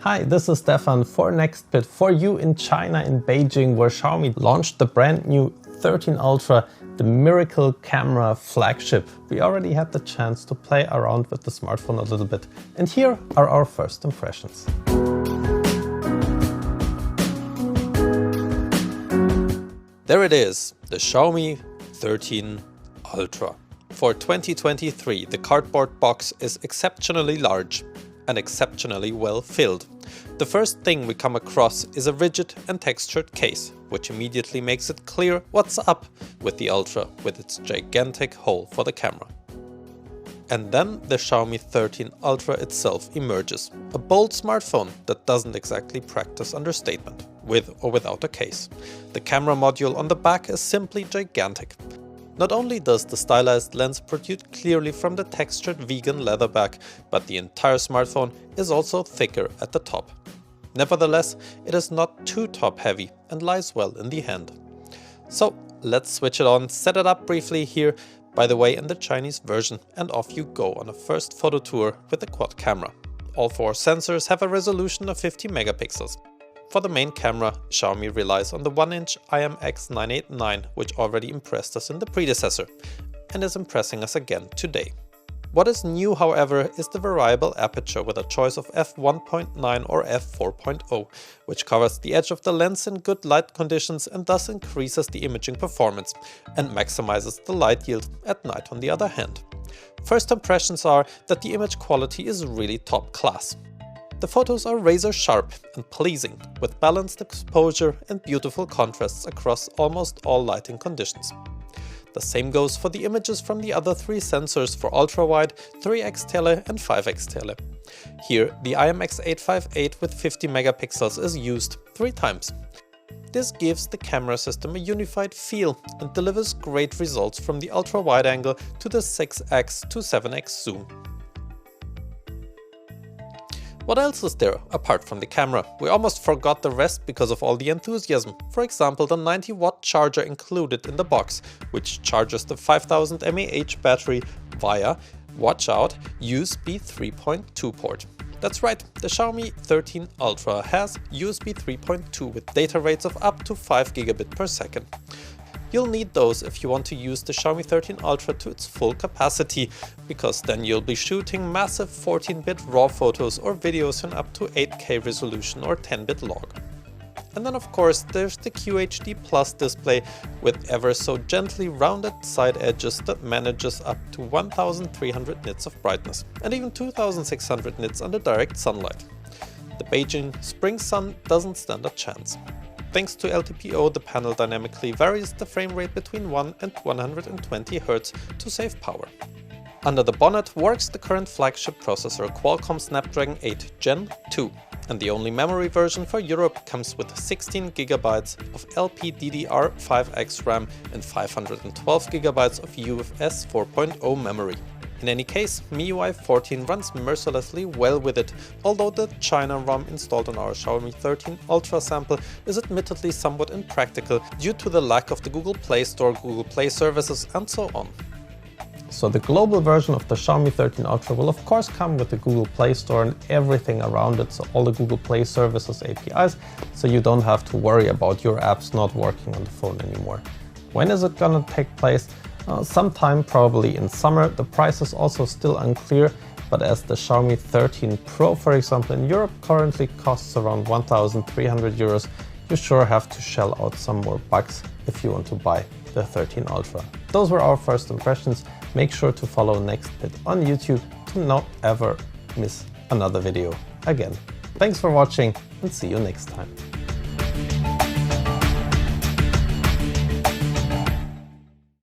Hi, this is Stefan for NextPit, for you in China, in Beijing, where Xiaomi launched the brand new 13 Ultra, the miracle camera flagship. We already had the chance to play around with the smartphone a little bit, and here are our first impressions. There it is, the Xiaomi 13 Ultra. For 2023, the cardboard box is exceptionally large and exceptionally well filled. The first thing we come across is a rigid and textured case, which immediately makes it clear what's up with the Ultra with its gigantic hole for the camera. And then the Xiaomi 13 Ultra itself emerges, a bold smartphone that doesn't exactly practice understatement, with or without a case. The camera module on the back is simply gigantic. Not only does the stylized lens protrude clearly from the textured vegan leather back, but the entire smartphone is also thicker at the top. Nevertheless, it is not too top-heavy and lies well in the hand. So let's switch it on, set it up briefly here, by the way in the Chinese version, and off you go on a first photo tour with the quad camera. All four sensors have a resolution of 50 megapixels. For the main camera, Xiaomi relies on the 1-inch IMX989, which already impressed us in the predecessor, and is impressing us again today. What is new, however, is the variable aperture with a choice of f1.9 or f4.0, which covers the edge of the lens in good light conditions and thus increases the imaging performance, and maximizes the light yield at night on the other hand. First impressions are that the image quality is really top class. The photos are razor sharp and pleasing, with balanced exposure and beautiful contrasts across almost all lighting conditions. The same goes for the images from the other three sensors for ultra-wide, 3x tele and 5x tele. Here, the IMX858 with 50 megapixels is used 3 times. This gives the camera system a unified feel and delivers great results from the ultra-wide angle to the 6x to 7x zoom. What else is there apart from the camera? We almost forgot the rest because of all the enthusiasm. For example, the 90-watt charger included in the box, which charges the 5000 mAh battery via, watch out, USB 3.2 port. That's right, the Xiaomi 13 Ultra has USB 3.2 with data rates of up to 5 gigabit per second. You'll need those if you want to use the Xiaomi 13 Ultra to its full capacity, because then you'll be shooting massive 14-bit RAW photos or videos in up to 8K resolution or 10-bit log. And then of course there's the QHD Plus display with ever so gently rounded side edges that manages up to 1300 nits of brightness and even 2600 nits under direct sunlight. The Beijing spring sun doesn't stand a chance. Thanks to LTPO, the panel dynamically varies the frame rate between 1 and 120 Hz to save power. Under the bonnet works the current flagship processor Qualcomm Snapdragon 8 Gen 2, and the only memory version for Europe comes with 16 GB of LPDDR5X RAM and 512 GB of UFS 4.0 memory. In any case, MIUI 14 runs mercilessly well with it, although the China ROM installed on our Xiaomi 13 Ultra sample is admittedly somewhat impractical due to the lack of the Google Play Store, Google Play services and so on. So the global version of the Xiaomi 13 Ultra will of course come with the Google Play Store and everything around it, so all the Google Play services APIs, so you don't have to worry about your apps not working on the phone anymore. When is it gonna take place? Sometime probably in summer. The price is also still unclear, but as the Xiaomi 13 Pro, for example, in Europe currently costs around 1,300 euros, you sure have to shell out some more bucks if you want to buy the 13 Ultra. Those were our first impressions. Make sure to follow NextPit on YouTube to not ever miss another video again. Thanks for watching and see you next time.